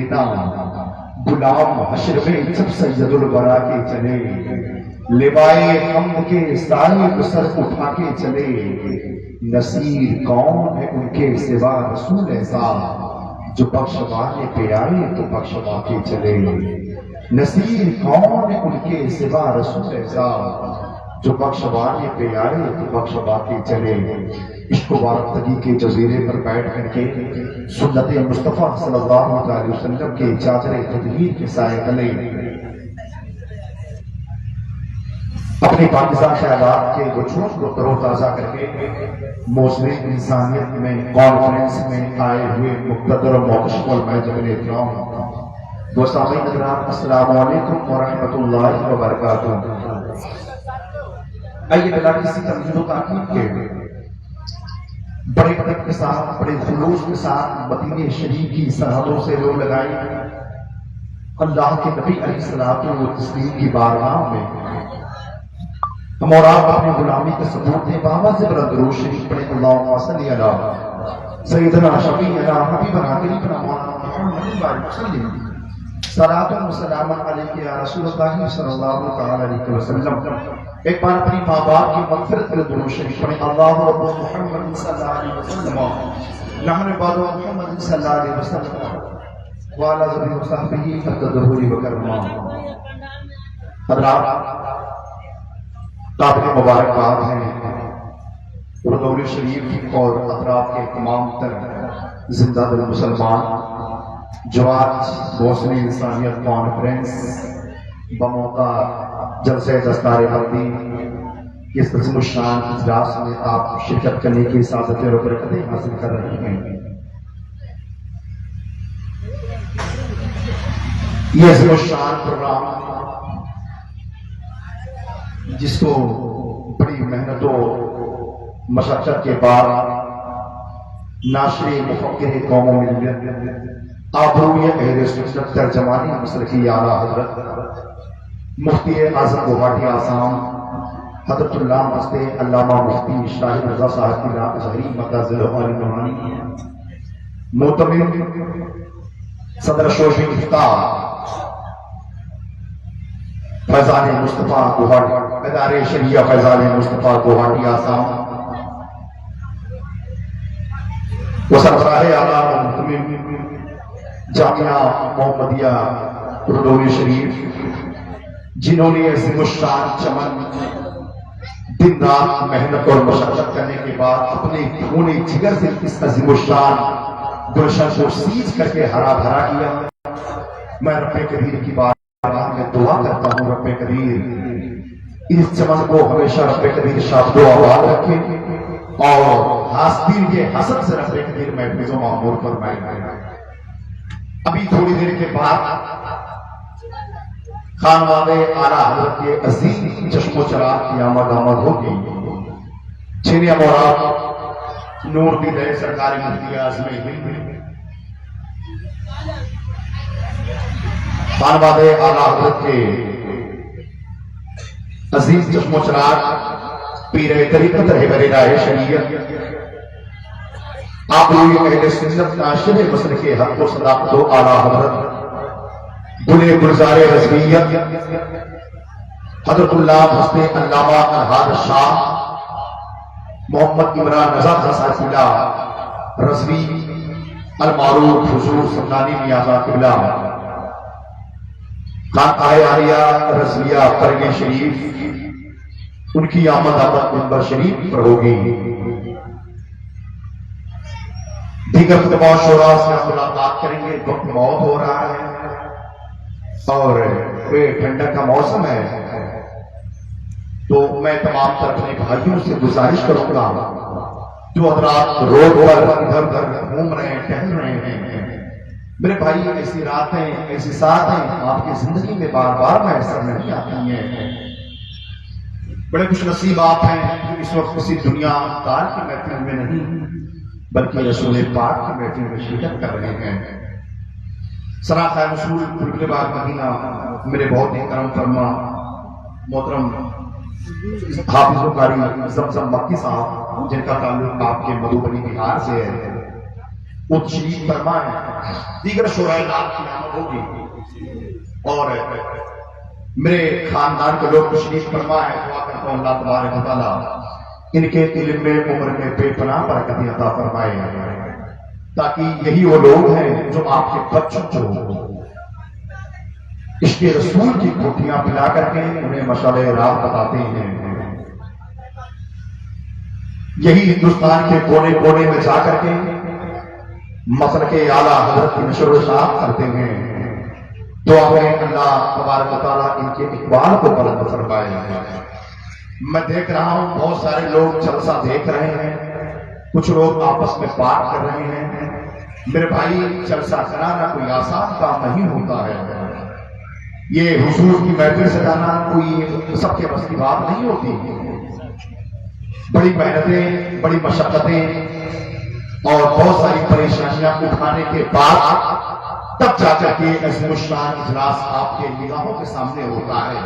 देना, गुलाम हश्र में जब सैयदुल वरा के चले, लिवाए अम्न के साहिब सर उठा के चले। नसीर कौन है उनके सिवा रसूल ऐसा, जो बख्शवाने पे आए तो बख्शवा के चले। नसीर कौन है उनके सिवा रसूल ऐसा, जो बख्शवाने पे आए तो बख्शवा के चले। इश्क वारफ्तगी के जजीरे पर बैठ करके सुन्नत मुस्तफ़ा सल्लल्लाहु अलैहि वसल्लम के चादर तदहीर के साए तले अपने पाकिस्तान ख्यालात के वजूद को तरोताजा करके मौसम इंसानियत में कॉन्फ्रेंस में आए हुए मुक़्तदर और मोहतरम महजब इकराम व सामीन किराम, अस्सलामु अलैकुम व रहमतुल्लाहि व बरकातुहू। आइए बिला किसी तमहीद व ताकीद के बड़े अदब के साथ, बड़े जुलूस के साथ मदीने शरीफ की सरहदों से रो लगाई अल्लाह के नबी अलैहिस्सलातु व तस्लीम की बारगाह में हम और आप अपनी गुलामी के सबूत दें। बाबा से बड़ा दुरूद शरीफ पढ़े, अल्लाहुम्मा सल्ली अला सय्यिदना शफीअना हबीबना करीमना मौलाना मुहम्मद वसल्लम सलातुन व सलामुन अलैका या रसूलल्लाह सल्लल्लाहु अलैहि वसल्लम। एक बार अपनी माँ बाप की मग़फ़िरत के लिए दुरूद शरीफ पढ़े, अल्लाहु रब्बु मुहम्मद सल्लल्लाहु अलैहि वसल्लम नहनु बादु मुहम्मद सल्लल्लाहु अलैहि वसल्लम व अला ज़ुर्रिय्यतिही व सहबिही फ़क़द्दुहू व करमा। हज़रात, काबिल मुबारकबाद हैं रदौली शरीफ और अतराफ के तमाम तर जिंदा दिल मुसलमान जो आज मौसम इंसानियत कॉन्फ्रेंस बमौका जलसे दस्तारे बंदी इस किस्म शान इजलास में आप शिरकत करने की सादतें और बरकतें हासिल कर रहे हैं। ये शान प्रोग्राम जिसको बड़ी मेहनतों मशक्कत के बाद नाशरे मुफक्किर कौमों मिल्लत आबरूए अहले सुन्नत तर्जमानी मसलकी आला हजरत मुफ्ती आज़म गुवाहाटी आसाम हज़रतुल्लाह मस्ते अल्लामा मुफ्ती शाहिद रज़ा साहब की ज़हरी मकाज़िल और नूरानी मोतमिम सदर शोबे इफ्तार फैज़ान मुस्तफ़ा गुवाहाटी इदारे शरिया फैज़ान मुस्तफ़ा गुवाहाटी आसाम वो सरबराह आला मुतमिम जामिया मोहम्मदिया रदौली शरीफ जिन्होंने अज़ीमुश्शान चमन दिन रात मेहनत और मशक्कत करने के बाद अपने खूने जिगर से इस अज़ीमुश्शान गुलशन को सींच करके हरा भरा किया। मैं रब्बे करीर की बात में दुआ करता हूँ, रब्बे करीर इस चमन को हमेशा रब्बे करीर शाबदो आबाद रखे और हास्तीन के हसद से रब्बे करीर महफूज़ मामूर फरमाए। अभी थोड़ी देर के बाद खानवादे आला हज़रत के अजीम चश्मो चराग की आमद होगी, जिन्हें मोराद नूर दी दे सरकारी मुफ्ती आज़म हिंद खानवादे आला हज़रत के अजीम चश्मो चराग पीर तरीक़त रहबरे राह शरीयत आप अहले सुन्नत नाशिर मसल के हक व सदाक़त व आला हज़रत गुले गुलज़ारे रज़वियत हज़रतुल्लाह मस्ते अल्लामा अनहार शाह मोहम्मद इमरान रज़ा ख़ासा रज़वी अल-मारूफ हुज़ूर समनानी मियाज़ा क़िबला खानकाह आलिया रज़विया परगे शरीफ उनकी आमद मिंबर शरीफ पर होगी। दीगर तमाम शोरा से मुलाकात करेंगे। वक्त मौत हो रहा है और ठंडक का मौसम है, तो मैं तमाम तर अपने भाइयों से गुजारिश करूंगा जो हज़रात रोड पर इधर उधर घूम रहे हैं, टहल रहे हैं, मेरे भाई ऐसी रातें ऐसी साथें आपकी जिंदगी में बार बार मैसर नहीं आती हैं। बड़े खुश नसीब आप हैं जो इस वक्त किसी दुनिया काल की महफिल में नहीं बल्कि रसूल पाक की महफिल में शिरकत कर रहे हैं। सराख़ा रसूल बुलबुल बाग मदीना मेरे बहुत ही करम फरमा मोहतरम हाफिज़ कारी ज़मज़म मक्की साहब जिनका ताल्लुक आपके मधुबनी बिहार से है, वो तशरीफ फरमाए दीगर शोरानात की आमद होगी और मेरे खानदान के लोग तशरीफ फरमा है। दुआ करता हूं अल्लाह तबारक व तआला इनके इल्म में उम्र में बेपनाह बरकत अता फरमाए, ताकि यही वो लोग हैं जो आपके बच्चों को इसके रसूल की कोठियां पिला करके उन्हें मशाले राह बताते हैं। यही हिंदुस्तान के कोने कोने में जाकर के मसल के आला हजरत की नशर शाह करते हैं। दुआ करें अल्लाह तबारक व तआला इनके इकबाल को बुलंद फरमाए। मैं देख रहा हूं बहुत सारे लोग जलसा देख रहे हैं, कुछ लोग आपस में बात कर रहे हैं। मेरे भाई, जलसा कराना कोई आसान काम नहीं होता है। ये हुजूर की महफिल सजाना कोई सबके बस की बात नहीं होती। बड़ी मेहनतें, बड़ी मशक्कतें और बहुत सारी परेशानियां उठाने के बाद तब जाकर के अज़ीमुश्शान इजलास आपके निगाहों के सामने होता है।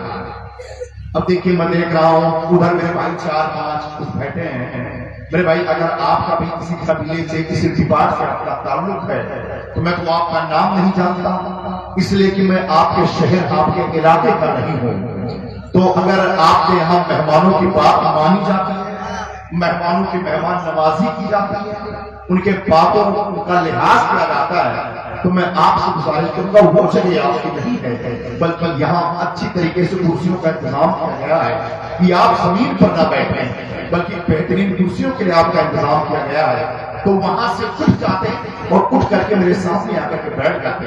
अब देखिए, मैं देख रहा हूं उधर मेरे भाई 4-5 कुछ बैठे हैं। मेरे भाई, अगर आपका भी किसी कबीले से, किसी त्रिपाठ से आपका ताल्लुक है तो मैं तो आपका नाम नहीं जानता, इसलिए कि मैं आपके शहर, आपके इलाके का नहीं हूं। तो अगर आपके यहाँ मेहमानों की बात मानी जाती है, मेहमानों की मेहमान नवाजी की जाती है, उनके बातों का लिहाज किया जाता है, तो मैं आपसे गुजारिश करूंगा वो जगह आपकी नहीं है, बल्कि यहाँ अच्छी तरीके से कुर्सियों का इंतजाम किया गया है कि आप जमीन पर ना बैठे, बल्कि बेहतरीन कुर्सियों के लिए आपका इंतजाम किया गया है। तो वहां से उठ जाते और उठ करके मेरे सामने आकर के बैठ जाते।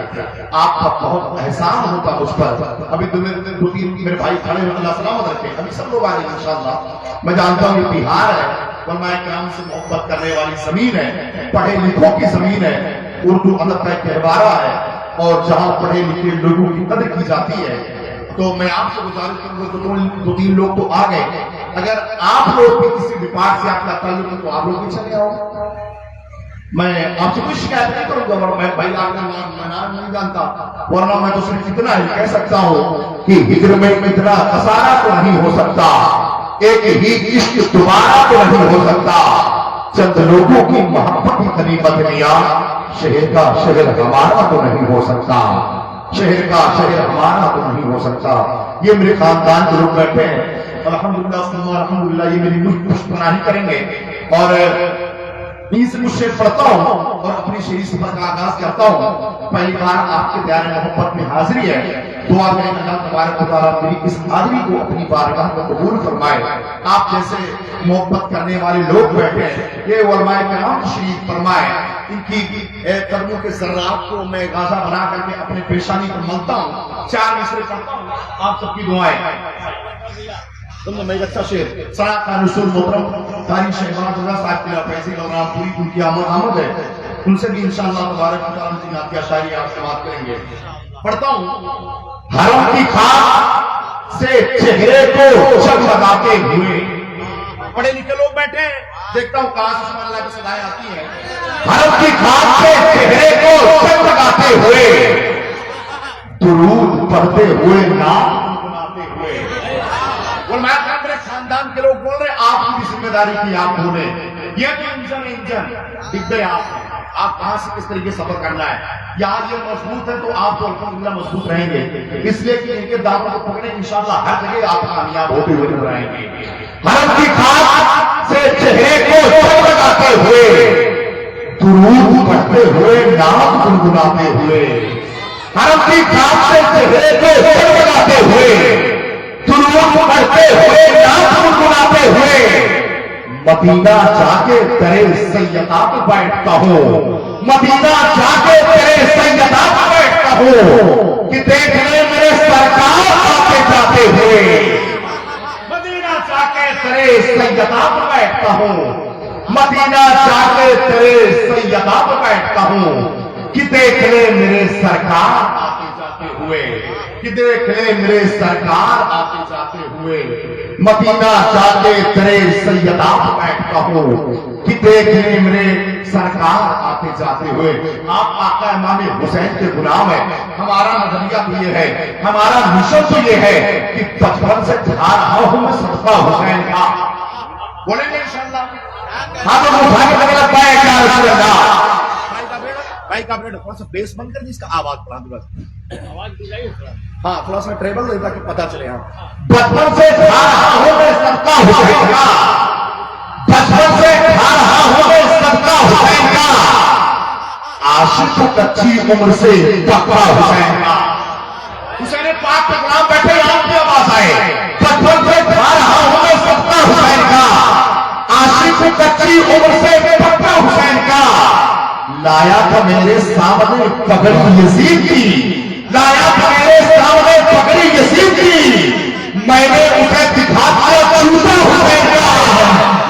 आपका बहुत एहसान होता मुझ पर। अभी तो दो-तीन मेरे भाई खड़े हैं, अल्लाह सलामत रखे, अभी सब लोग आ रहे हैं इंशाअल्लाह। मैं जानता हूँ ये बिहार है, उलमाए किराम से मोहब्बत करने वाली जमीन है, पढ़े लिखों की जमीन है, उर्दू अदब का कहवारा है, और जहां पढ़े लिखे लोगों की कदर की जाती है। तो मैं आपसे गुजारिश करूंगा, दो-तीन लोग तो आ गए, अगर आप लोग भी किसी डिपार्ट से आपका ताल्लुक है तो आप लोग भी चले आओ। मैं आपसे कुछ शिकायत नहीं करूंगा, मैं भाई आपका नाम नहीं जानता, वरना मैं तो सिर्फ इतना ही कह सकता हूं कि हिजर में इतना खसारा तो नहीं हो सकता, एक ही इश्क दोबारा तो नहीं हो सकता, चंद लोगों की मोहब्बत की गनीमत मियां, शहर का शहर हमारा तो नहीं हो सकता, शहर का शहर हमारा तो नहीं हो सकता। ये मेरे खानदान के लोग बैठे हैं, अल्हम्दुलिल्लाह ये मेरी पुष्पनाही करेंगे और इस मुझसे पढ़ता हूं और अपनी शेरी सफर का आगाज करता हूं। पहली बार आपके प्यारे मोहब्बत में हाजिरी है, दुआ करें अल्लाह तबारक व तआला मेरी इस हाजिरी को अपनी बारगाह में कबूल फरमाए। आप जैसे मोहब्बत करने वाले लोग बैठे हैं, ये उलमाए किराम तशरीफ फरमाए, इनकी कदमों के ज़र्रात को मैं गाजा बना करके अपने पेशानी पर मलता हूं, 4 मिसरे पढ़ता हूं, आप सबकी दुआएं। तुमने मेरा अच्छा शेर सरा का रसूल मोहतरम तारीख शहबाज साहब की फैजी दौरान पूरी उनकी आमद है, उनसे भी इंशाअल्लाह तबारक व तआला की नातिया शायरी आपसे बात करेंगे। पढ़ता हूं। हरम की खाक से चेहरे को चमचमाते हुए, पढ़े लिखे लोग बैठे हैं, देखता हूं कहां से अल्लाह की सदाएं आती है। हरम की खाक से चेहरे को चमचमाते हुए, दुरूद पढ़ते हुए, नाम गुनगुनाते हुए। मेरे खानदान के लोग बोल रहे आपकी भी जिम्मेदारी की आप बोले, ये तो इंजन डिब्बे आप कहां से किस तरीके सफर करना है। यार ये मजबूत है तो आप तो अल्हम्दुलिल्लाह मजबूत रहेंगे, इसलिए कि इनके दामों को पकड़े इंशाअल्लाह हर जगह आप कामयाब होते हुए नजर आएंगे। हरम की खाक से चेहरे को चमकाते हुए, दुरूद पढ़ते हुए, नाम गुनगुनाते हुए। हरम की खाक से चेहरे को चमकाते हुए, दुरूद पढ़ते हुए, नाम गुनगुनाते हुए, मदीना जाके तेरे सैयदा पे बैठता हूँ, मदीना जाके तेरे सैयदा पे बैठता हूँ कि देखने मेरे सरकार आते जाते हुए। मदीना जाके तेरे सैयदा पे बैठता हूँ, मदीना जाके तेरे सैयदा पे बैठता हूँ कि देखने मेरे सरकार आते जाते हुए, कि देख ले मेरे सरकार आते जाते हुए। मदीना जाके तेरे सैयदा पे बैठता हूँ कि देख ले मेरे सरकार आते जाते हुए। आप आका इमाम हुसैन के गुलाम है, हमारा नजरिया तो ये है, हमारा मिशन तो ये है कि बचपन से खा रहा हूं मैं सदका हुसैन का। बोलेंगे इंशाअल्लाह। हाँ तो उठा के लगे लगता है क्या रसूलुल्लाह। माइक आपने थोड़ा सा बेस बंद कर दी, इसका आवाज बढ़ा दो बस। आवाज बुझाइए थोड़ा। हाँ थोड़ा सा ट्रेबल दे ताकि पता चले। हाँ बचपन से खा रहा हूं मैं सबका हुसैन का, बचपन से खा रहा हूं मैं सबका हुसैन का, आशिक कच्ची उम्र से पक्का हुसैन का। हुसैन पाक के गुलाम बैठे आपकी आवाज आए, बचपन से खा रहा हूं मैं सबका हुसैन का, आशिक कच्ची उम्र से पक्का हुसैन का। लाया था मेरे सामने पगड़ी यजीद की, लाया था मेरे सामने पगड़ी यजीद की, मैंने उसे दिखा दिया चूता हुसैन का।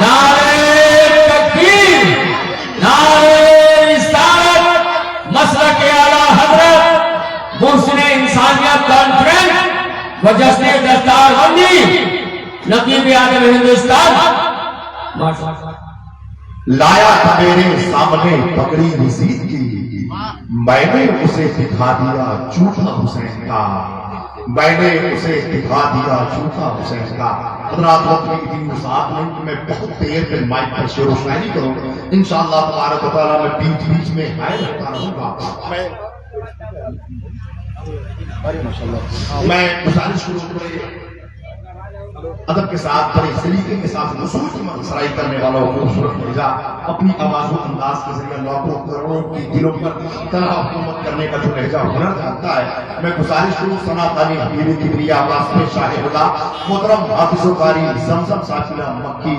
नारे तकबीर, नारे रिसालत, मसलक आला हजरत, मुहसिन इंसानियत कॉन्फ्रेंस व जश्न दस्तारबंदी नकीब आदम हिंदुस्तान। लाया था मेरे सामने पगड़ी यजीद की, मैंने उसे दिखा दिया झूठा हुसैन का, मैंने उसे दिखा दिया झूठा हुसैन का। हज़रात वक्त में इतनी मुसाफ नहीं कि मैं बहुत देर में माइक पर शेर व शायरी करूं। इंशाअल्लाह तबारक व तआला मैं बीच बीच में हाय रहता रहूंगा। मैं गुजारिश करूं अदब के साथ, बड़े सलीके के साथ रसूल की मनसराई करने वालों को खूबसूरत भेजा, अपनी आवाज़ और अंदाज के जरिए लाखों करोड़ों की दिलों पर तरह हुकूमत करने का जो लहजा हुनर जानता है। मैं गुजारिश करूं सना ताली हबीबी किबरिया आवाज़ में शाह खुदा मोहतरम हाफिज़ कारी ज़मज़म साकिना मक्की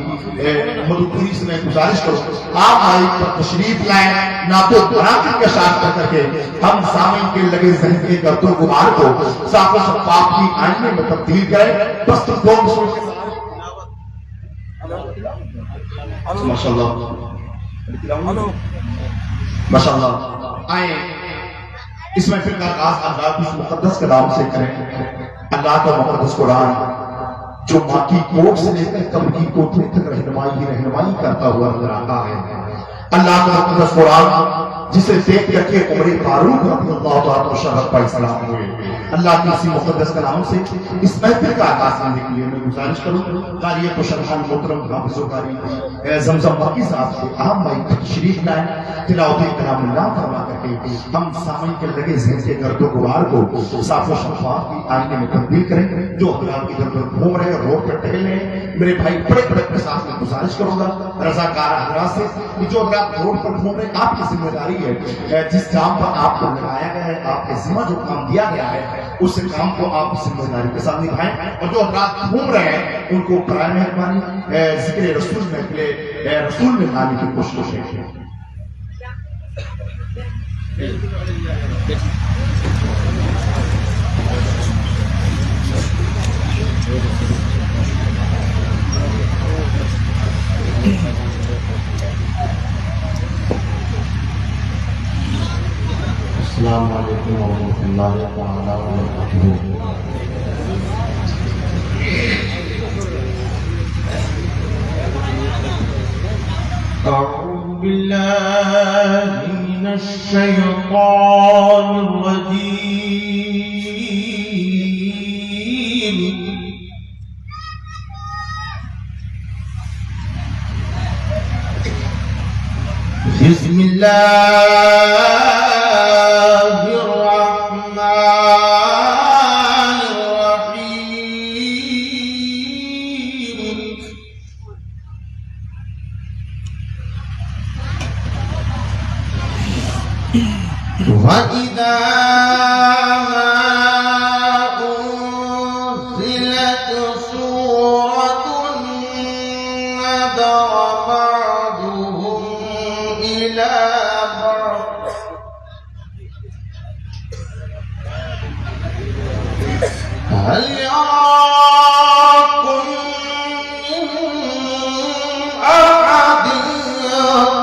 मधुपुरी से मैं गुजारिश करूं आप माइक पर तशरीफ लाएं, नातो बराती के साथ करके हम सामीन के लगे जहन के गर्दो गुबार को साफ शफाफ की आईने में तब्दील करें। बस तो माशाअल्लाह माशाअल्लाह आए इस महफिल का आगाज अल्लाह की मुकद्दस कलाम से करें। अल्लाह का मुकद्दस कुरान जो माँ की कोख से लेकर कब्र की कोठरी तक रहनुमाई करता हुआ नजर आता है। अल्लाह का मुकद्दस कुरान जिसे देख करके उमर फारूक रज़ियल्लाहु तआला शहद पर इस्लाम हुए। अल्लाह की इसी मुकद्दस कलाम से इस महफिल का आगाज करने के लिए मैं गुजारिश करूं कारी तो शरहान मोहतरम हाफिज़ कारी ज़मज़म मक्की साहब से अहम माइक तशरीफ लाएं, तिलावत कलामुल्लाह फरमा करके हम सामने के लगे ज़हन के गर्दो गुबार को साफ व शफाफ की आईने में तब्दील करें। जो हज़रात इधर उधर घूम रहे हैं, रोड पर टहल रहे हैं, मेरे भाई बड़े बड़े के साथ में गुजारिश करूंगा रज़ाकार हज़रात से कि जो हज़रात रोड पर घूम रहे हैं आपकी जिम्मेदारी है, जिस काम पर आपको लगाया गया है, आपके जिम्मा जो काम दिया गया है उस काम को आप जिम्मेदारी के साथ निभाएं। और जो हज़रात घूम रहे हैं उनको बराए मेहरबानी जिक्र रसूल में रसूल में लाने की कोशिश है। अस्सलाम वालेकुम व रहमतुल्लाहि तआला व बरकातुहू। अऊज़ु बिल्लाहि मिनश शैतानिर रजीम। बिस्मिल्लाहिर रहमानिर रहीम। वइज़ा उन्ज़िलत सूरतुन नज़रा बअदुहुम इला बअद हल यराकुम मिन अहदिन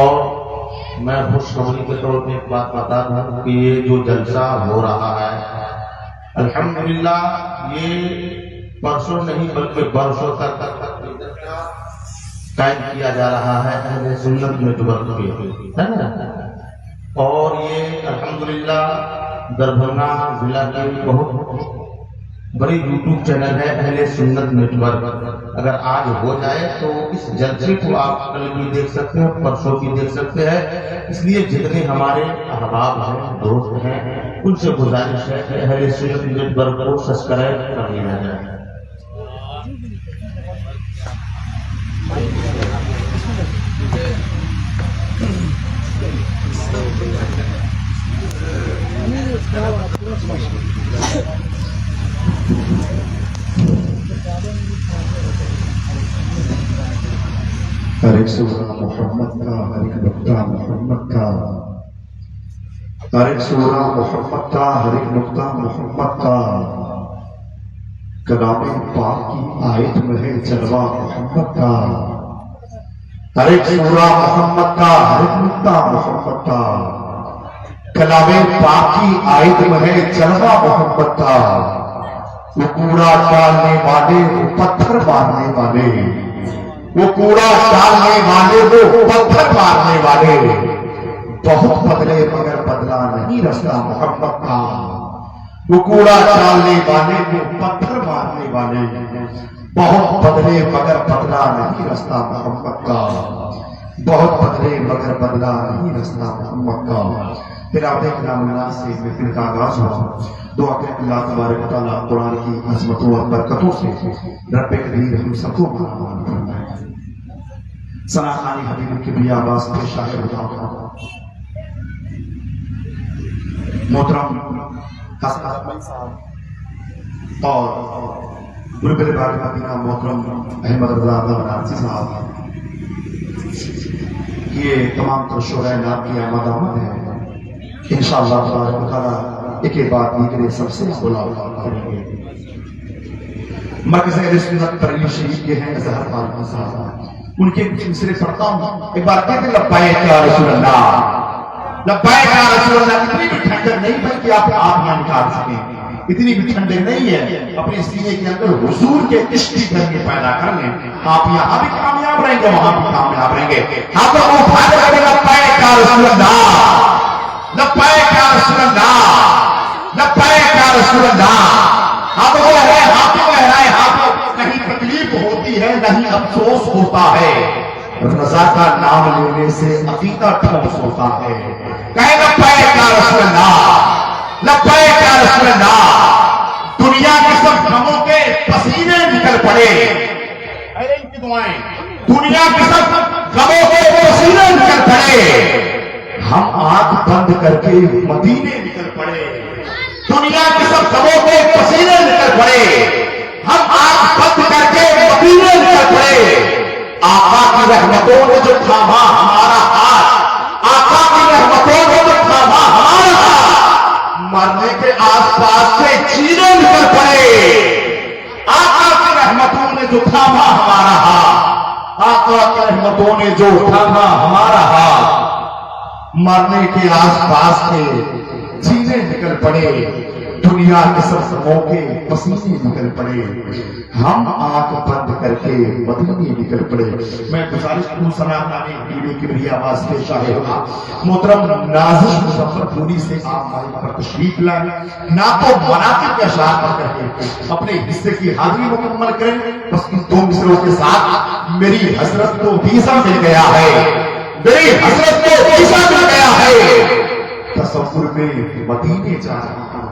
और मैं खुशखबरी के तौर पे एक बात बता दूं कि ये जो जलसा हो रहा है अल्हम्दुलिल्लाह ये परसों नहीं बल्कि बरसों तक कायम किया जा रहा है अहले सुन्नत नेटवर्क पे, है ना। और ये अल्हम्दुलिल्लाह दरभंगा जिला की बहुत बड़ी यूट्यूब चैनल है अहले सुन्नत नेटवर्क। अगर आज हो जाए तो इस जलसे को आप कल भी देख सकते हैं, परसों भी देख सकते हैं। इसलिए जितने हमारे अहबाब हैं, दोस्त हैं, उनसे गुजारिश है कि अहले सुन्नत नेटवर्क को सब्सक्राइब कर लिया जाए। हर एक सूरा मोहम्मद का, हर एक नुक्ता मोहम्मद का, हर एक सूरा मोहम्मद का, हर एक नुक्ता मोहम्मद का। कलामे पाक की आयत में है जलवा मोहम्मद का। हर एक सूरा मोहम्मद का, हर एक नुक्ता मोहम्मद का। कलामे पाक की आयत में है जलवा मोहम्मद का। वो कूड़ा डालने वाले, वो पत्थर मारने वाले, वो कूड़ा डालने वाले, वो पत्थर मारने वाले, बहुत बदले मगर बदला नहीं रास्ता मोहम्मद का। वो कूड़ा डालने वाले, वो पत्थर मारने वाले, बहुत बदले मगर बदला नहीं रास्ता मोहम्मद का। बहुत बदले मगर बदला नहीं रास्ता मोहम्मद का। फिर आप कलामुल्लाह से महफिल का आगाज हुआ। दुआ करें अल्लाह तबारक व तआला कुरान की अज़मतों और बरकतों से रब करीम हम सबको मालामाल फरमाए। सनाखानी हबीब की भी आवाज पे शायर बताऊंगा। मोहतरम हसन अहमद साहब और बुलबुल बाग मदीना मोहतरम अहमद रजा बनारसी साहब, ये तमाम तो शोरा नाम की आमद है। इंशाअल्लाह तबारक व तआला एक बात निकले सबसे बुला करेंगे। मरकज़ अहले सुन्नत बरेली शरीफ के हैं अज़हर फारूकी साहब, उनके सिलसिले पढ़ता हूं। एक बार कहते लब्बैक या रसूल अल्लाह, लब्बैक या रसूल अल्लाह। इतनी भी ठंडक नहीं भाई कि आप यहाँ निकाल सकें, इतनी भी ठंडक नहीं है। अपने सीने के अंदर हुजूर के इश्क की गर्मी पैदा कर लें, आप यहाँ भी कामयाब रहेंगे, वहां भी कामयाब रहेंगे। हाथों को उठा के लब्बैक या रसूल अल्लाह, लब्बैक या रसूल अल्लाह, लब्बैक या रसूल अल्लाह। हाथों को लहराए, हाथों को लहराए, हाथों। नहीं तकलीफ होती है, नहीं अफसोस होता है, रज़ा का नाम लेने से अकीदा ठोस होता है। कहे लब्बैक या रसूल अल्लाह, लब्बैक या रसूल अल्लाह। दुनिया के सब गमों के पसीने निकल पड़े, पहले इनकी दुआएं। दुनिया के सब गमों को पसीने निकल पड़े, हम आंख बंद करके मदीने निकल पड़े। दुनिया के सब गमों को पसीने निकल पड़े, हम आंख बंद करके मदीने निकल पड़े। आका की रहमतों ने जो थामा हमारा हाथ, आका की रहमतों ने जो थामा हमारा हाथ, मरने के आसपास से चीरे निकल पड़े। आका की रहमतों ने जो थामा हमारा हाथ, आका की रहमतों ने जो थामा हमारा हाथ, मरने के आसपास से चीरे निकल पड़े। दुनिया के सब मौके पसीने निकल पड़े, हम आंख बंद करके मदीने निकल पड़े। मैं गुजारिश करूं सनातनी वीडियो की मेरी आवाज पे शाहे होगा मोहतरम नाज़िश मुजफ्फरपुरी से आप माइक पर तशरीफ लाएं, ना तो मनाक़िब के अशआर पढ़ करके अपने हिस्से की हाजिरी मुकम्मल करें। बस इन दो मिसरों के साथ मेरी हसरत को वीजा मिल गया है, मेरी हसरत को वीजा मिल गया है, तसव्वुर में मदीने जा रहा हूं।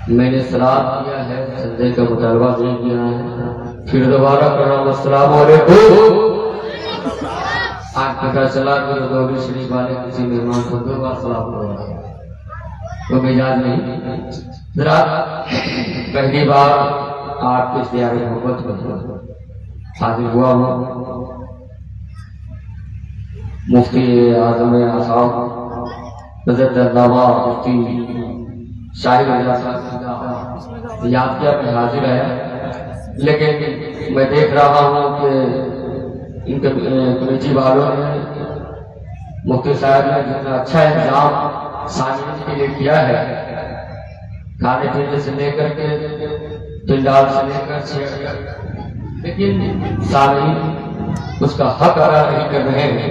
मैंने सलाम किया है, संजय का मुतालबा नहीं किया है, फिर दोबारा कर रहा हूँ अस्सलाम वालेकुम। आज पता चला कि दौरी शरीफ वाले किसी मेहमान को दो बार सलाम करो तो मिजाज नहीं। जरा पहली बार आपके इश्तिहार मोहब्बत में हाजिर हुआ हूँ। मुफ्ती आजम आसाम नजरनामा मुफ्ती शाहिद याद किया मैं हाजिर है, लेकिन मैं देख रहा हूँ कि इनके कमेटी वालों ने मुफ्ती साहब ने जितना अच्छा इंतजाम सामिल के लिए किया है, खाने पीने से लेकर के पिंडाल से लेकर लेकिन सामिल उसका हक अदा नहीं कर रहे हैं।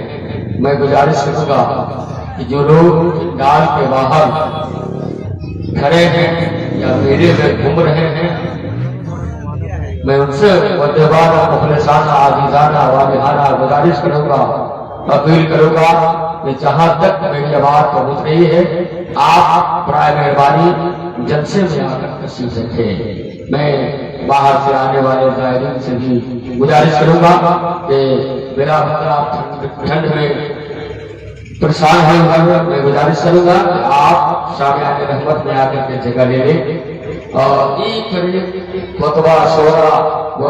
मैं गुजारिश करूंगा कि जो लोग पिंडाल के बाहर खड़े हैं या मेले में घूम रहे हैं, मैं उनसे मद्देबाना मुखलिसाना आजीजाना वालिहाना गुजारिश करूंगा, अपील करूंगा कि जहां तक मेरी आवाज पहुंच रही है आप प्राय मेहरबानी जलसे में आकर तशरीफ रखें। मैं बाहर से आने वाले जायरीन से भी गुजारिश करूंगा कि मेरा मतलब ठंड में परेशान है, मैं गुजारिश करूंगा कि आप शामियान रहमत में आकर के जगह ले लें और एक करीब खुतबा शोरा व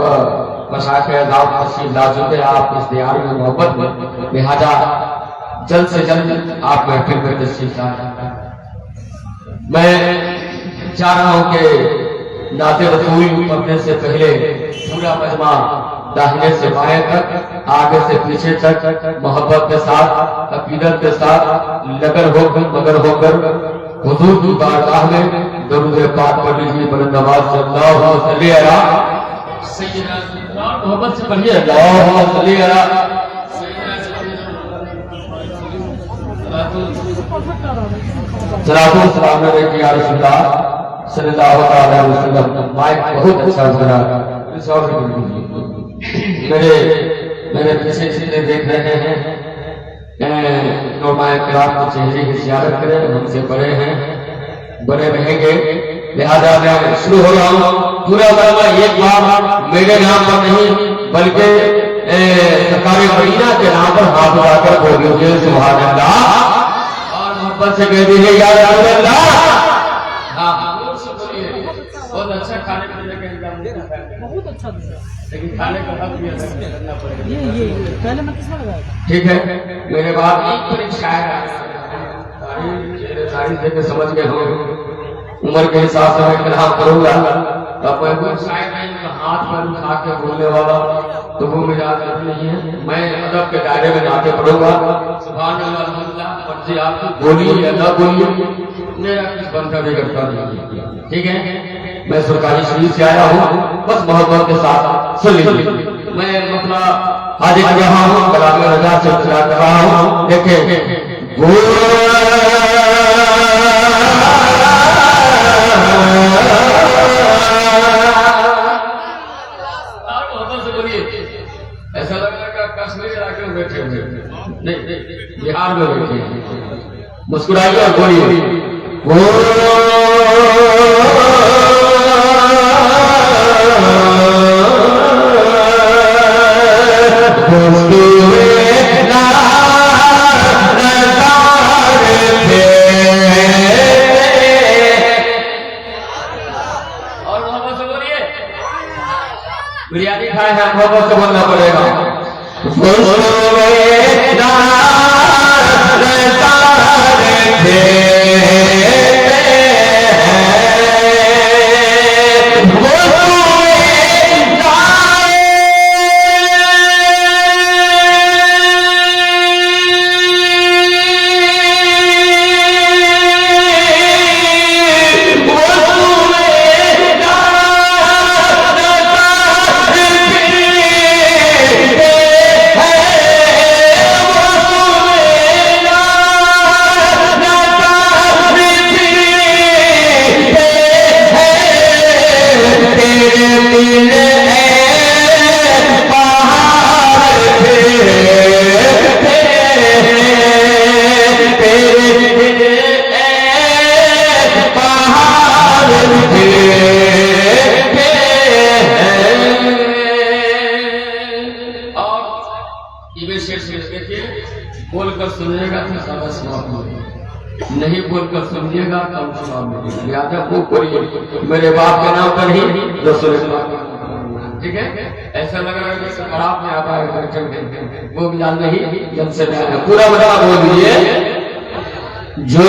मशाइख दावत तशरीफ ला चुके आप इस दियार में मोहब्बत में, लिहाजा जल्द से जल्द आप महफिल में तशरीफ लाएं। मैं चाह रहा हूं कि नाते रसूल पढ़ने से पहले पूरा मजमा दाहिने से बाएं तक, आगे से पीछे तक मोहब्बत के साथ, अकीदत के साथ मगर होकर हुजूर की बारगाह में दरूद पाक पढ़ लीजिए। बुलंद आवाज से अल्लाहुम्मा सल्ली अला सय्यिदना, मोहब्बत से पढ़िए अल्लाहुम्मा सल्ली अला सलातो सलाम अलैहि या रसूलल्लाह सल्लल्लाहु अलैहि वसल्लम। माइक बहुत अच्छा जरा मेरे पीछे जितने देख रहे हैं नौमाए किराम के चेहरे की ज़ियारत करें, हमसे बड़े हैं, बड़े रहेंगे, लिहाजा मैं शुरू हो रहा हूँ। पूरा वाला एक बार मेरे नाम पर नहीं बल्कि सरकार मदीना के नाम पर हाथ उठाकर बोल दीजिए सुभान अल्लाह और मोहब्बत से कह दीजिए या रसूल अल्लाह। बहुत अच्छा खाने पीने का इंतजाम, बहुत अच्छा, लेकिन खाने का हक भी अदा करना पड़ेगा। ये पहले मैं किसमें लगाया? ठीक है, मेरे बाद एक पर शायर तारीफ देकर समझ गए हो, उम्र के हिसाब से मैं कलाम करूंगा, तब मैं कोई शायर नहीं, हाथ पर उठा के बोलने वाला तो वो मेरा अदब नहीं है। मैं अदब के दायरे में नाते पढ़ूंगा। सुभान अल्लाह, अल्हम्दुलिल्लाह, मर्जी आपकी बोलिए या ना बोलिए, मेरा कुछ बनता नहीं करता नहीं। ठीक है, मैं सरकारी शरीफ से आया हूँ, बस मोहब्बत के साथ सुन लीजिए। मैं अपना हाजिर रहा हूँ, कलाम रजा से चला रहा हूँ। देखे ऐसा लग रहा है कि कश्मीर इलाके में बैठे हुए नहीं, बिहार में बैठे हैं। मुस्कुराइए और बोलिए और मोहब्बत से बोलिए। बिरयानी खाए हैं, मोहब्बत से बोलना पड़ेगा। बोलकर सुनिएगा तो ज्यादा स्वाब मिलेगा, नहीं बोलकर सुनिएगा कम स्वाब मिलेगा। लिहाजा वो बोलिए मेरे बाप के नाम पर ही रसूल। ठीक है, ऐसा लग रहा है जैसे खराब में आता है, वो जान नहीं जब से पूरा बता बोल दीजिए जो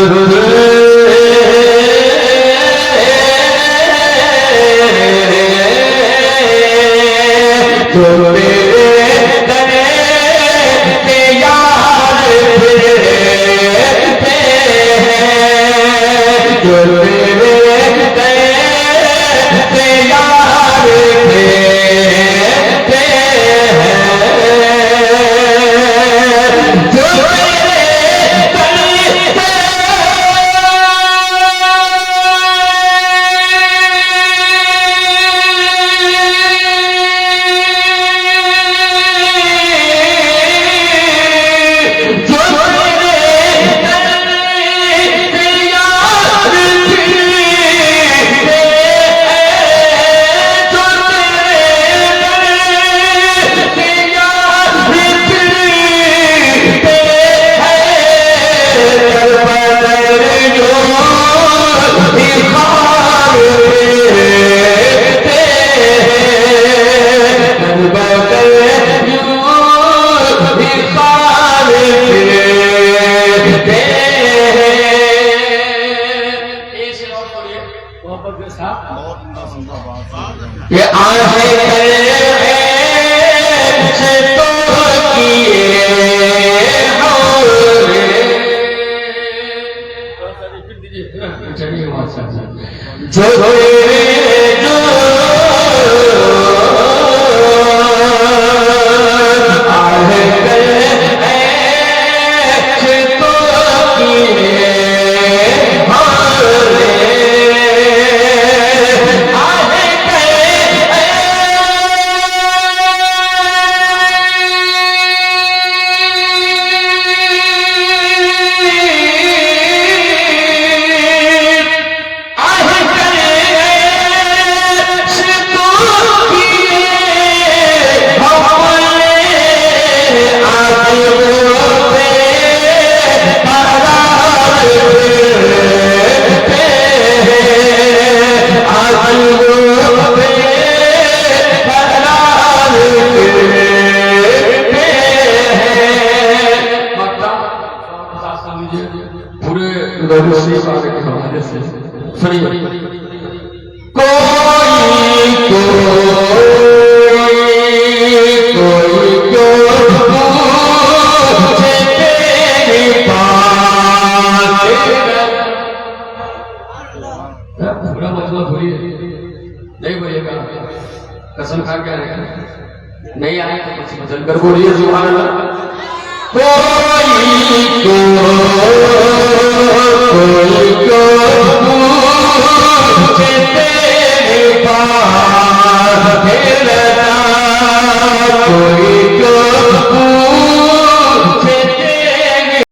ये कोई पूरा मजमा भूलिए, नहीं बोलिएगा, कसम खा के रहेगा, नहीं आए तो कुछ बदल कर बोलिए सुभान अल्लाह। कोई